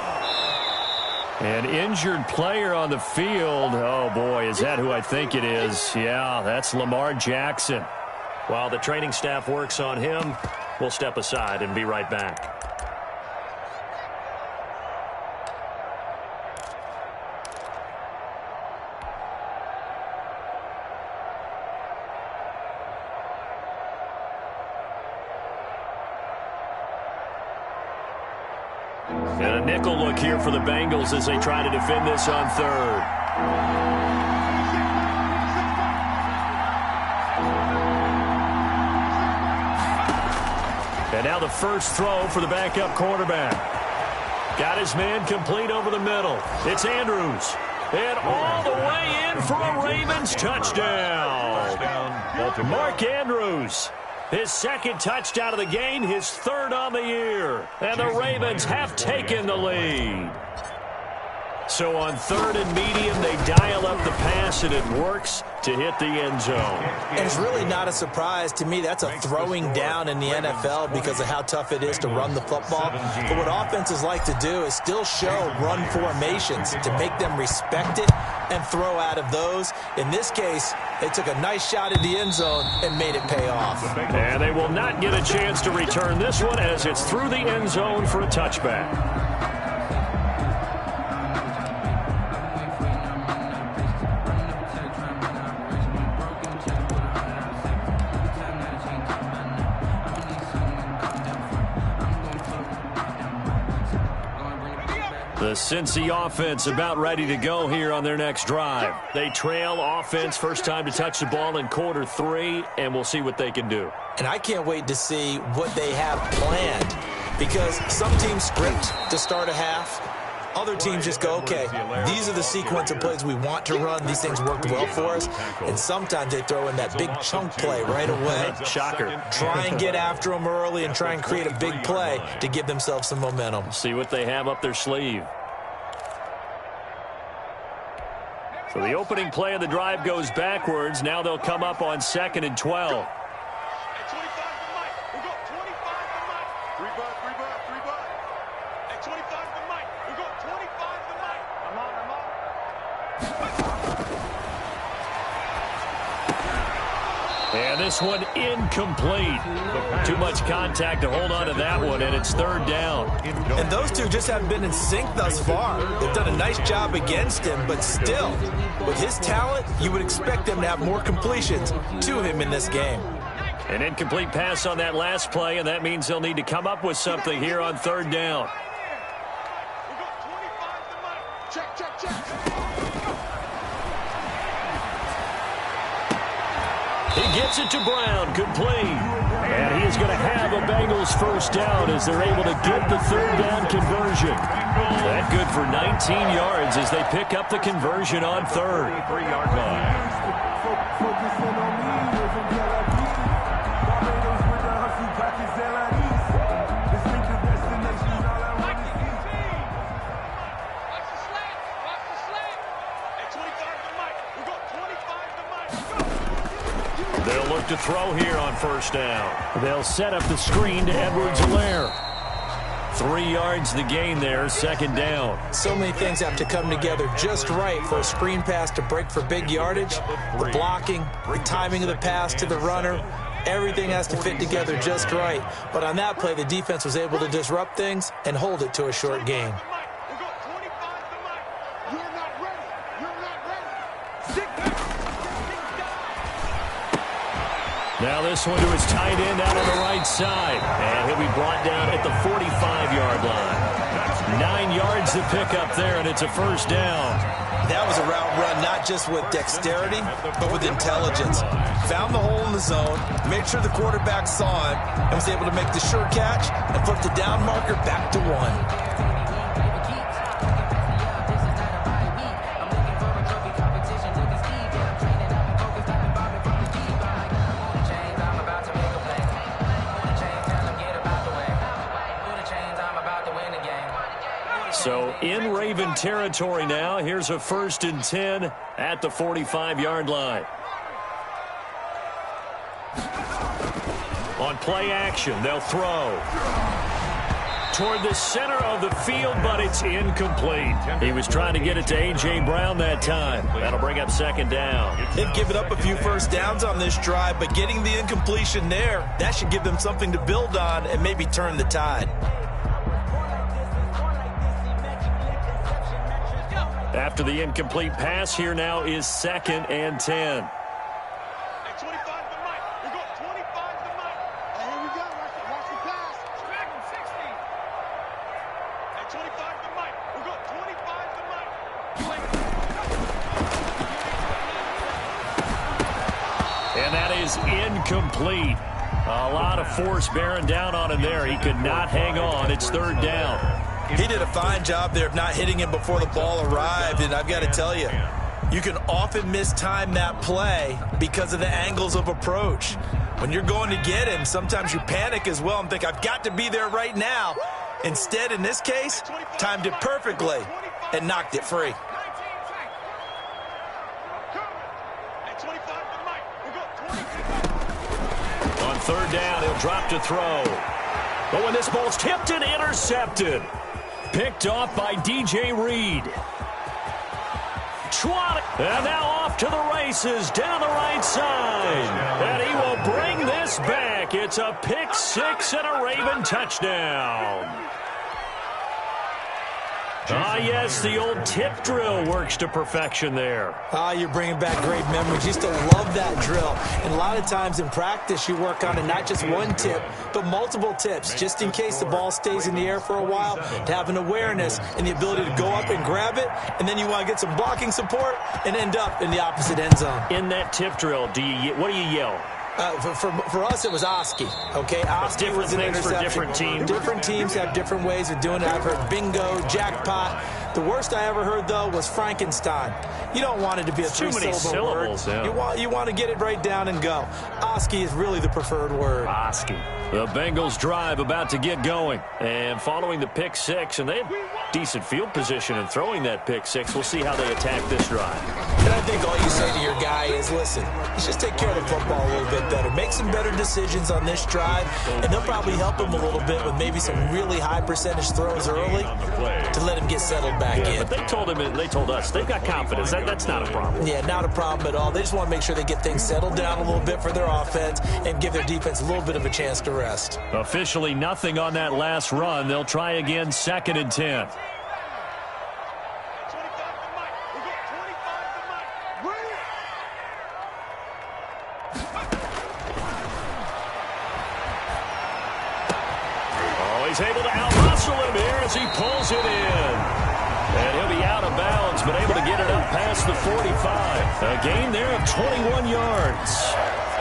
An injured player on the field. Oh, boy, is that who I think it is? Yeah, that's Lamar Jackson. While the training staff works on him, we'll step aside and be right back. And a nickel look here for the Bengals as they try to defend this on third. And now the first throw for the backup quarterback. Got his man complete over the middle. It's Andrews. And all the way in for a Ravens touchdown. Mark Andrews. His second touchdown of the game, his third on the year. And the Ravens have taken the lead. So on third and medium, they dial up the pass, and it works to hit the end zone. And it's really not a surprise to me. That's a throwing down in the NFL because of how tough it is to run the football. But what offenses like to do is still show run formations to make them respect it and throw out of those. In this case, they took a nice shot at the end zone and made it pay off. And they will not get a chance to return this one as it's through the end zone for a touchback. The Cincy offense about ready to go here on their next drive. They trail offense first time to touch the ball in quarter 3, and we'll see what they can do. And I can't wait to see what they have planned because some teams script to start a half. Other teams just go, okay, these are the sequence of plays we want to run. These things worked well for us. And sometimes they throw in that big chunk play right away. Shocker. Try and get after them early and try and create a big play to give themselves some momentum. See what they have up their sleeve. So the opening play of the drive goes backwards. Now they'll come up on 2nd and 12. And this one incomplete. Too much contact to hold on to that one, and it's third down. And those two just haven't been in sync thus far. They've done a nice job against him, but still, with his talent, you would expect them to have more completions to him in this game. An incomplete pass on that last play, and that means they'll need to come up with something here on third down. He gets it to Brown, complete. And he is going to have a Bengals first down as they're able to get the third down conversion. That good for 19 yards as they pick up the conversion on third. 3-yard line. They'll look to throw here on first down. They'll set up the screen to Edwards-Helaire. 3 yards the gain there, second down. So many things have to come together just right for a screen pass to break for big yardage. The blocking, the timing of the pass to the runner, everything has to fit together just right. But on that play, the defense was able to disrupt things and hold it to a short gain. Now this one to his tight end out on the right side. And he'll be brought down at the 45-yard line. 9 yards to pick up there, and it's a first down. That was a route run not just with dexterity, but with intelligence. Found the hole in the zone, made sure the quarterback saw him, and was able to make the sure catch and put the down marker back to 1. So in Raven territory now. Here's a 1st and 10 at the 45-yard line. On play action, they'll throw toward the center of the field, but it's incomplete. He was trying to get it to A.J. Brown that time. That'll bring up second down. They've given up a few first downs on this drive, but getting the incompletion there, that should give them something to build on and maybe turn the tide. After the incomplete pass, here now is 2nd and 10. At 25 to Mike. We go 25 to Mike. Here we go. Watch the pass. Back 60. At 25 to Mike. We go 25 to Mike. And that is incomplete. A lot of force bearing down on him there. He could not hang on. It's 3rd down. He did a fine job there of not hitting him before the ball arrived, and I've got to tell you, you can often mistime that play because of the angles of approach. When you're going to get him, sometimes you panic as well and think, I've got to be there right now. Instead, in this case, timed it perfectly and knocked it free. On 3rd down, he'll drop to throw. But when this ball's tipped and intercepted. Picked off by DJ Reed. And now off to the races down the right side. And he will bring this back. It's a pick 6 and a Raven touchdown. Yes, the old tip drill works to perfection there. You're bringing back great memories. Used to love that drill. And a lot of times in practice, you work on it, not just one tip, but multiple tips, just in case the ball stays in the air for a while, to have an awareness and the ability to go up and grab it, and then you want to get some blocking support and end up in the opposite end zone. In that tip drill, what do you yell? For us, it was Oski. Okay, Oski was an interception. For different teams. Different teams have different ways of doing it. I've heard bingo, jackpot. The worst I ever heard, though, was Frankenstein. You don't want it to be a three-syllable word. Yeah. You want to get it right down and go. Oski is really the preferred word. Oski. The Bengals drive about to get going. And following the pick 6, and they have decent field position in throwing that pick 6. We'll see how they attack this drive. And I think all you say to your guy is, listen, let's just take care of the football a little bit better. Make some better decisions on this drive, and they'll probably help him a little bit with maybe some really high percentage throws early to let him get settled back in. But they told us they've got confidence. That's not a problem. Yeah, not a problem at all. They just want to make sure they get things settled down a little bit for their offense and give their defense a little bit of a chance to rest. Officially nothing on that last run. They'll try again, 2nd and 10. He's able to out-muscle him here as he pulls it in. And he'll be out of bounds, but able to get it up past the 45. A gain there of 21 yards.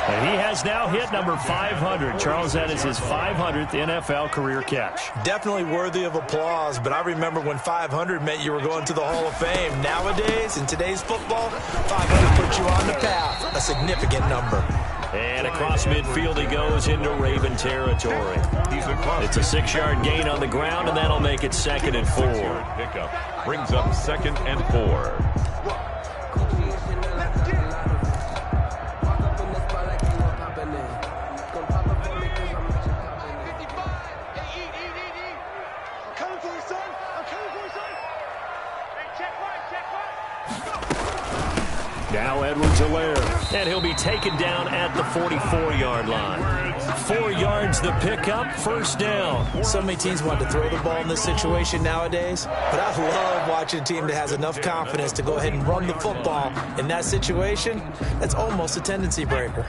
And he has now hit number 500. Charles, that is his 500th NFL career catch. Definitely worthy of applause, but I remember when 500 meant you were going to the Hall of Fame. Nowadays, in today's football, 500 puts you on the path, a significant number. And across midfield he goes into Raven territory. It's a 6-yard gain on the ground, and that'll make it 2nd and 4. Pickup brings up 2nd and 4. Now Edwards-Helaire, and he'll be taken down at the 44-yard line. 4 yards the pickup, first down. So many teams want to throw the ball in this situation nowadays, but I love watching a team that has enough confidence to go ahead and run the football in that situation. That's almost a tendency breaker.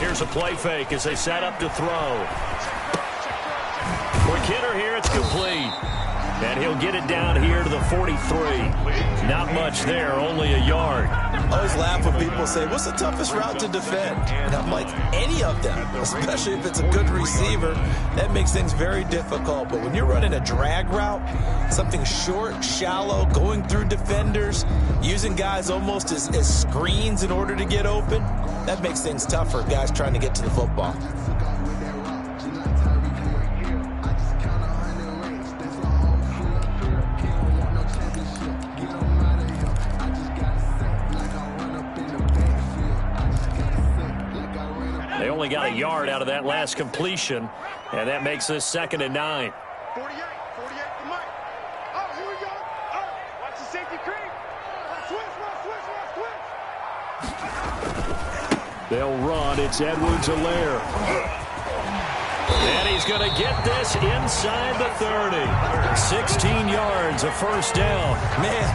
Here's a play fake as they set up to throw. For Kidder here, it's complete. And he'll get it down here to the 43. Not much there, only a yard. I always laugh when people say, what's the toughest route to defend? And I'm like, any of them, especially if it's a good receiver. That makes things very difficult. But when you're running a drag route, something short, shallow, going through defenders, using guys almost as screens in order to get open, that makes things tough for guys trying to get to the football. They only got a yard out of that last completion, and that makes this 2nd and 9. 48 to Mike. Oh, here we go. Oh, watch the safety creep. Switch. They'll run. It's Edwards-Helaire. And he's going to get this inside the 30. 16 yards, a first down. Man,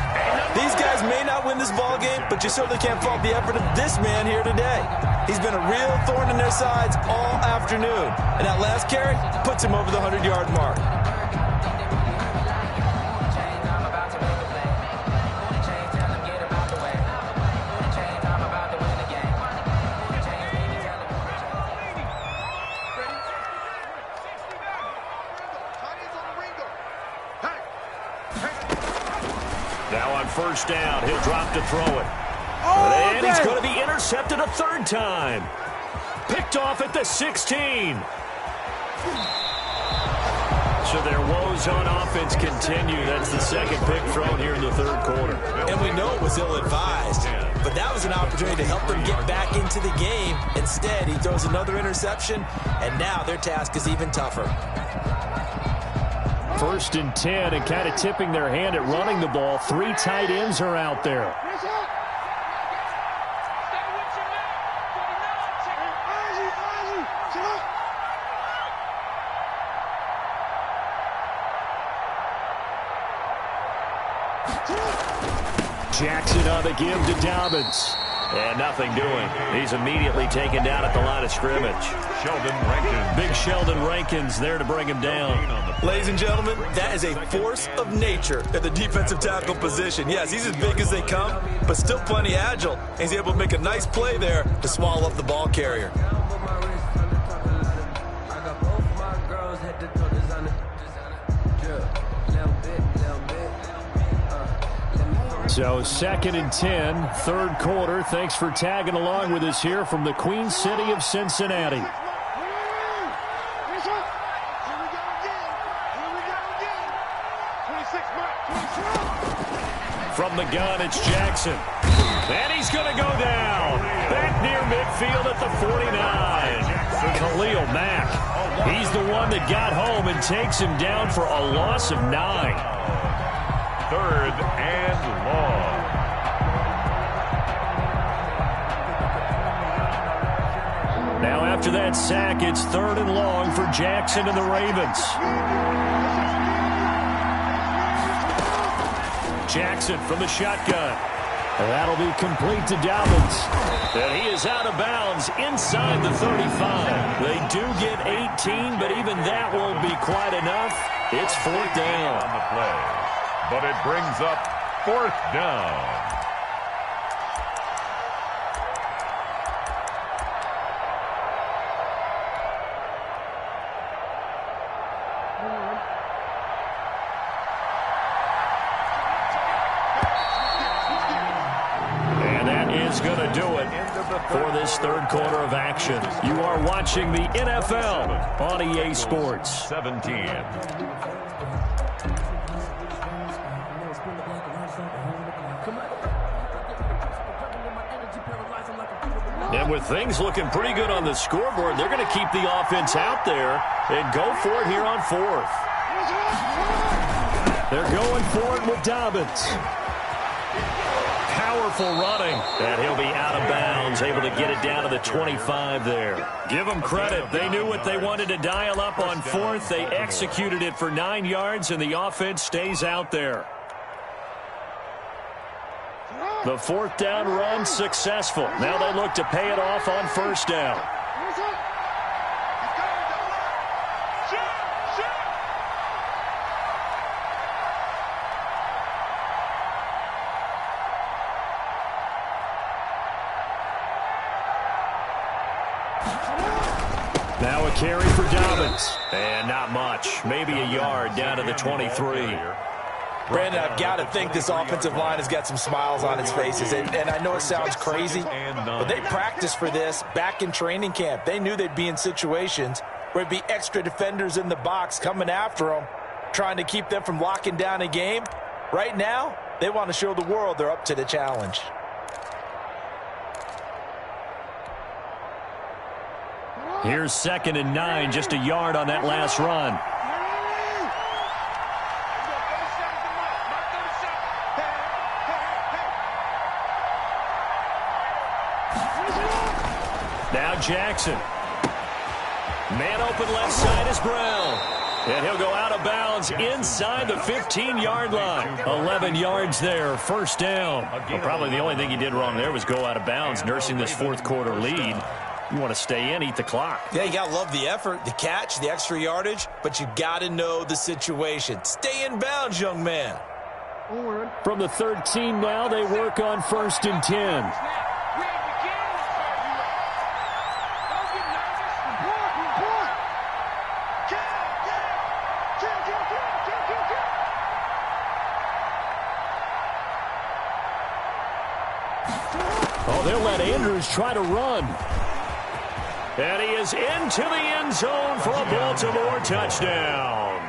these guys may not win this ball game, but you certainly can't fault the effort of this man here today. He's been a real thorn in their sides all afternoon. And that last carry puts him over the 100-yard mark. Now on first down, he'll drop to throw it. And he's going to be intercepted a 3rd time. Picked off at the 16. So their woes on offense continue. That's the 2nd pick thrown here in the 3rd quarter. And we know it was ill-advised, but that was an opportunity to help them get back into the game. Instead, he throws another interception, and now their task is even tougher. 1st and 10, and kind of tipping their hand at running the ball. 3 tight ends are out there. Jackson on the give to Dobbins. And nothing doing. He's immediately taken down at the line of scrimmage. Sheldon Rankins. Big Sheldon Rankins there to bring him down. Ladies and gentlemen, that is a force of nature at the defensive tackle position. Yes, he's as big as they come, but still plenty agile. He's able to make a nice play there to swallow up the ball carrier. So 2nd and 10, 3rd quarter. Thanks for tagging along with us here from the Queen City of Cincinnati. From the gun, it's Jackson. And he's going to go down. Back near midfield at the 49. Khalil Mack. He's the one that got home and takes him down for a loss of 9. 3rd and long. Now after that sack, it's 3rd and long for Jackson and the Ravens. Jackson from the shotgun. That'll be complete to Dobbins. And he is out of bounds inside the 35. They do get 18, but even that won't be quite enough. It's 4th down. On the play. But it brings up 4th down. And that is going to do it for this 3rd quarter of action. You are watching the NFL on EA Sports. 17. And And with things looking pretty good on the scoreboard, they're going to keep the offense out there and go for it here on fourth. They're going for it with Dobbins. Powerful running. And he'll be out of bounds, able to get it down to the 25 there. Give them credit. They knew what they wanted to dial up on fourth. They executed it for 9 yards, and the offense stays out there. The fourth down run successful. Now they look to pay it off on first down. Now a carry for Dobbins. And not much. Maybe a yard down to the 23. Brandon, I've got to think this offensive line has got some smiles on its faces. And I know it sounds crazy, but they practiced for this back in training camp. They knew they'd be in situations where there'd be extra defenders in the box coming after them, trying to keep them from locking down a game. Right now, they want to show the world they're up to the challenge. Here's 2nd and 9, just a yard on that last run. Now Jackson. Man open left side is Brown. And he'll go out of bounds inside the 15-yard line. 11 yards there, first down. Well, probably the only thing he did wrong there was go out of bounds, nursing this fourth quarter lead. You want to stay in, eat the clock. Yeah, you got to love the effort, the catch, the extra yardage, but you got to know the situation. Stay in bounds, young man. From the 13 now, they work on 1st and 10. Oh, they'll let Andrews try to run. And he is into the end zone for a Baltimore touchdown.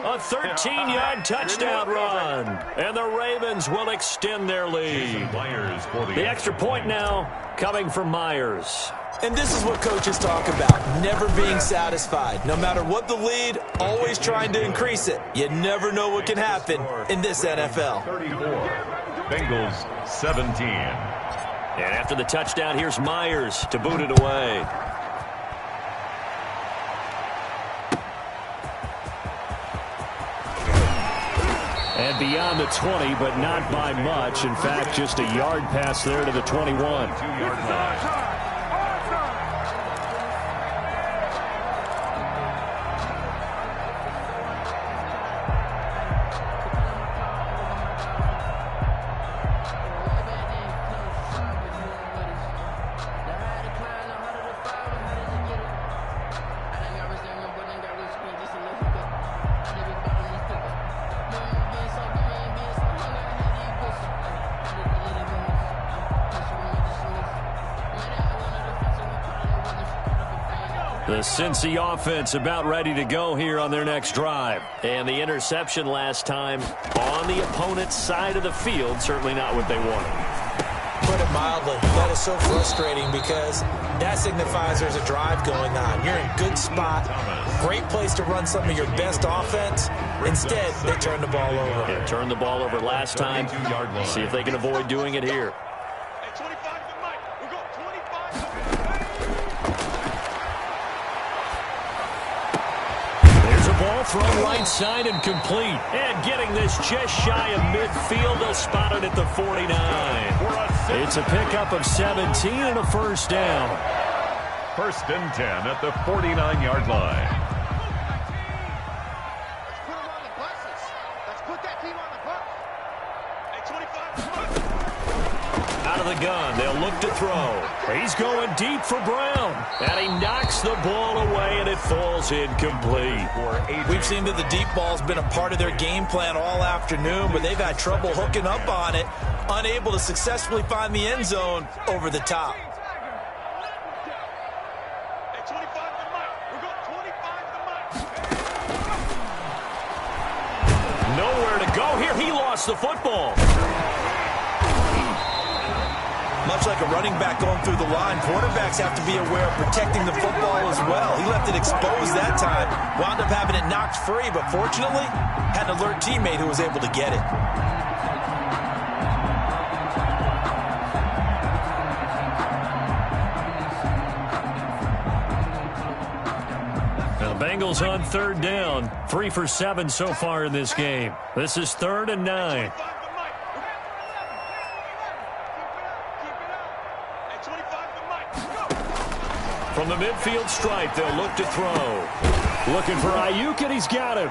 A 13-yard touchdown run. And the Ravens will extend their lead. The extra point now coming from Myers. And this is what coaches talk about, never being satisfied. No matter what the lead, always trying to increase it. You never know what can happen in this NFL. 34, Bengals 17. And after the touchdown, here's Myers to boot it away. And beyond the 20, but not by much. In fact, just a yard pass there to the 21. 2-yard line. The Cincy offense about ready to go here on their next drive. And the interception last time on the opponent's side of the field, certainly not what they wanted. Put it mildly, that is so frustrating because that signifies there's a drive going on. You're in a good spot, great place to run some of your best offense. Instead, they turn the ball over. Yeah, turned the ball over last time. See if they can avoid doing it here. Ball thrown right side and complete. And getting this just shy of midfield. They'll spot it at the 49. It's a pickup of 17 and a first down. 1st and 10 at the 49-yard line. Let's put them on the buses. Let's put that team on the bus. Hey, 25. Out of the gun, they'll look to throw. He's going deep for Brown. And he knocks the ball away, and it falls incomplete. We've seen that the deep ball's been a part of their game plan all afternoon, but they've had trouble hooking up on it, unable to successfully find the end zone over the top. Hey, 25 to Mike. We're going 25 to Mike. Nowhere to go here. He lost the football. Much like a running back going through the line, quarterbacks have to be aware of protecting the football as well. He left it exposed that time, wound up having it knocked free, but fortunately, had an alert teammate who was able to get it. Now the Bengals on third down, 3 for 7 so far in this game. This is 3rd and 9. From the midfield stripe, they'll look to throw. Looking for Ayuk, and he's got him.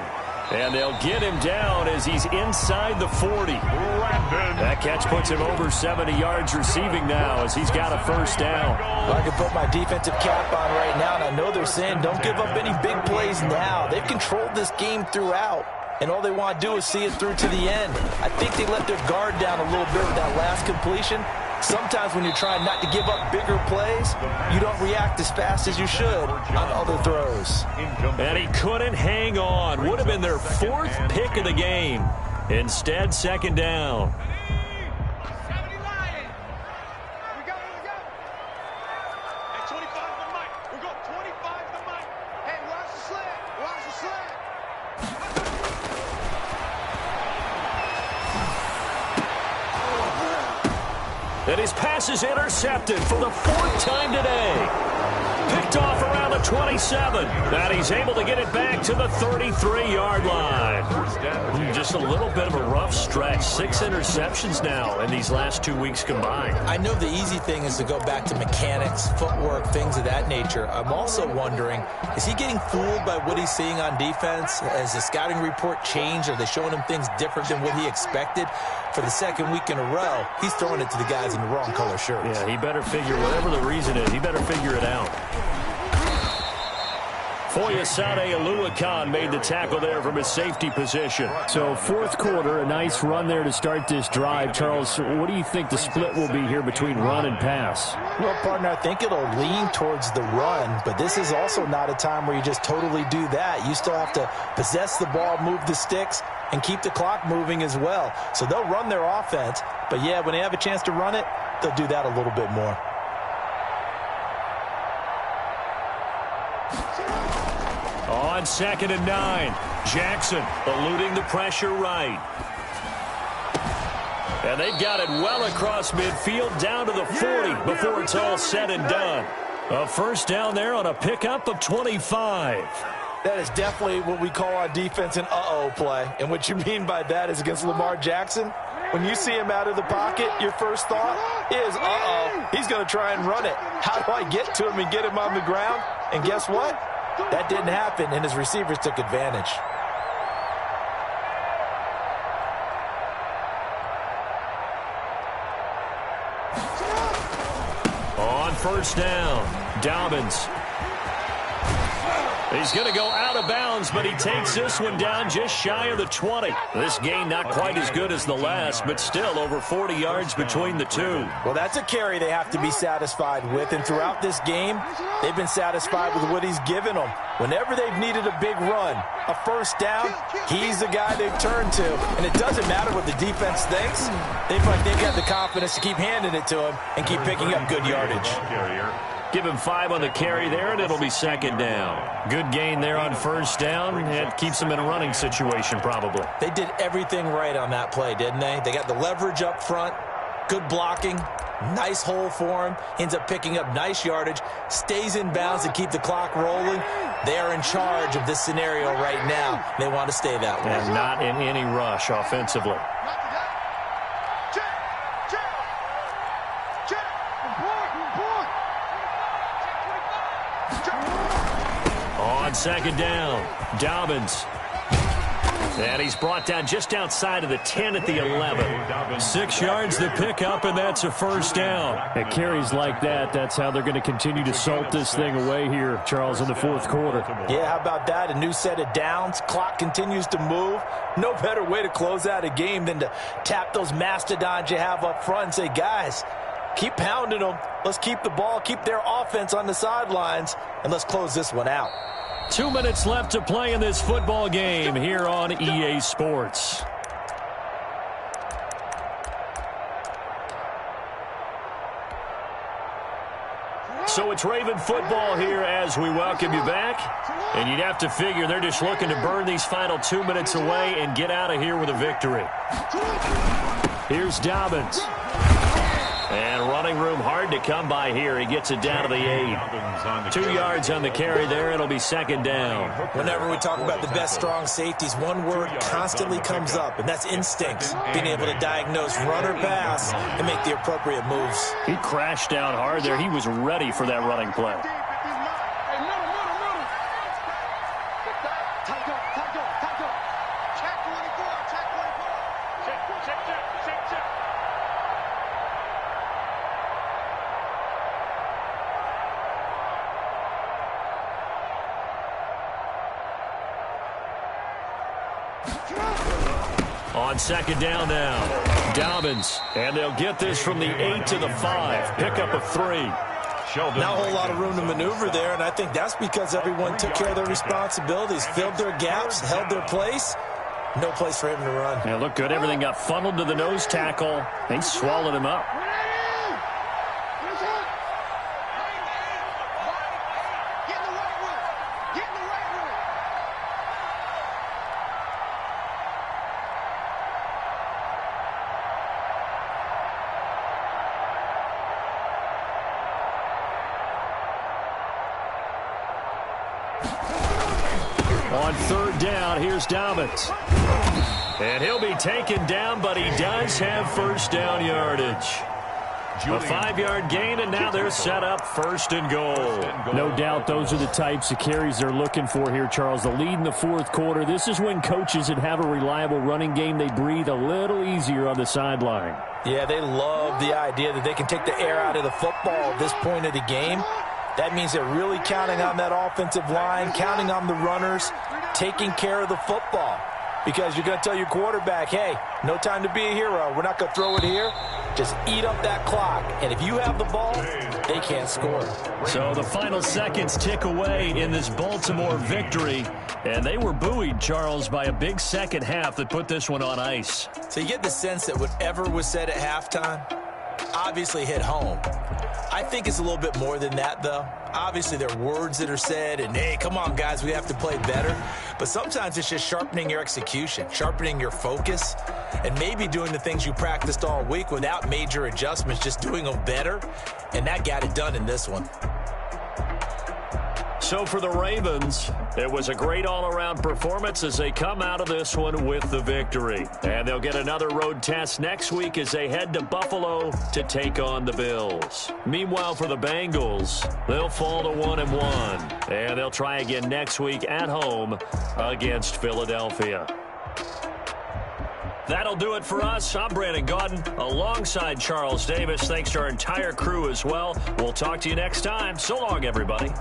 And they'll get him down as he's inside the 40. That catch puts him over 70 yards receiving now as he's got a first down. Well, I can put my defensive cap on right now, and I know they're saying don't give up any big plays now. They've controlled this game throughout, and all they want to do is see it through to the end. I think they let their guard down a little bit with that last completion. Sometimes when you're trying not to give up bigger plays, you don't react as fast as you should on other throws. And he couldn't hang on. Would have been their 4th pick of the game. Instead, 2nd down. And his pass is intercepted for the 4th time today. Picked off around the 27. And he's able to get it back to the 33-yard line. Just a little bit of a rough stretch. 6 interceptions now in these last 2 weeks combined. I know the easy thing is to go back to mechanics, footwork, things of that nature. I'm also wondering, is he getting fooled by what he's seeing on defense? Has the scouting report changed? Are they showing him things different than what he expected? For the 2nd week in a row, he's throwing it to the guys in the wrong color shirts. Yeah, he better figure, whatever the reason is, he better figure it out. Foyesade Oluwakan made the tackle there from his safety position. So 4th quarter, a nice run there to start this drive. Charles, what do you think the split will be here between run and pass? Well, partner, I think it'll lean towards the run, but this is also not a time where you just totally do that. You still have to possess the ball, move the sticks, and keep the clock moving as well. So they'll run their offense, but yeah, when they have a chance to run it, they'll do that a little bit more. On 2nd and 9, Jackson eluding the pressure right. And they've got it well across midfield down to the 40 before it's all said and done. A first down there on a pickup of 25. That is definitely what we call on defense an uh-oh play. And what you mean by that is against Lamar Jackson, when you see him out of the pocket, your first thought is, uh-oh, he's going to try and run it. How do I get to him and get him on the ground? And guess what? That didn't happen, and his receivers took advantage. On first down, Dobbins. He's going to go out of bounds, but he takes this one down just shy of the 20. This gain not quite as good as the last, but still over 40 yards between the two. Well, that's a carry they have to be satisfied with, and throughout this game, they've been satisfied with what he's given them. Whenever they've needed a big run, a first down, he's the guy they've turned to. And it doesn't matter what the defense thinks. They feel like they've got the confidence to keep handing it to him and keep picking up good yardage. Give him 5 on the carry there, and it'll be 2nd down. Good gain there on first down. It keeps them in a running situation, probably. They did everything right on that play, didn't they? They got the leverage up front, good blocking, nice hole for him, ends up picking up nice yardage, stays in bounds to keep the clock rolling. They are in charge of this scenario right now. They want to stay that way. And not in any rush offensively. On 2nd down, Dobbins. And he's brought down just outside of the 10 at the 11. 6 yards to pick up, and that's a first down. At carries like that, that's how they're going to continue to salt this thing away here, Charles, in the 4th quarter. Yeah, how about that? A new set of downs. Clock continues to move. No better way to close out a game than to tap those mastodons you have up front and say, guys, keep pounding them. Let's keep the ball, keep their offense on the sidelines, and let's close this one out. 2 minutes left to play in this football game here on EA Sports. So it's Raven football here as we welcome you back. And you'd have to figure they're just looking to burn these final 2 minutes away and get out of here with a victory. Here's Dobbins. And running room hard to come by here. He gets it down to the 8. 2 yards on the carry there. It'll be second down. Whenever we talk about the best strong safeties, one word constantly comes up, and that's instincts. Being able to diagnose run or pass and make the appropriate moves. He crashed down hard there. He was ready for that running play. On second down now, Dobbins. And they'll get this from the 8 to the 5. Pickup of 3. Not a whole lot of room to maneuver there, and I think that's because everyone took care of their responsibilities, filled their gaps, held their place. No place for him to run. Yeah, looked good. Everything got funneled to the nose tackle. They swallowed him up. On third down, here's Dobbins. And he'll be taken down, but he does have first down yardage. A 5-yard gain, and now they're set up first and goal. No doubt those are the types of carries they're looking for here, Charles. The lead in the fourth quarter. This is when coaches that have a reliable running game, they breathe a little easier on the sideline. Yeah, they love the idea that they can take the air out of the football at this point of the game. That means they're really counting on that offensive line, counting on the runners, taking care of the football. Because you're going to tell your quarterback, hey, no time to be a hero. We're not going to throw it here. Just eat up that clock. And if you have the ball, they can't score. So the final seconds tick away in this Baltimore victory. And they were buoyed, Charles, by a big second half that put this one on ice. So you get the sense that whatever was said at halftime obviously hit home. I think it's a little bit more than that, though. Obviously, there are words that are said, and, hey, come on, guys, we have to play better. But sometimes it's just sharpening your execution, sharpening your focus, and maybe doing the things you practiced all week without major adjustments, just doing them better. And that got it done in this one. So for the Ravens, it was a great all-around performance as they come out of this one with the victory. And they'll get another road test next week as they head to Buffalo to take on the Bills. Meanwhile, for the Bengals, they'll fall to 1-1. And they'll try again next week at home against Philadelphia. That'll do it for us. I'm Brandon Gaudin alongside Charles Davis. Thanks to our entire crew as well. We'll talk to you next time. So long, everybody.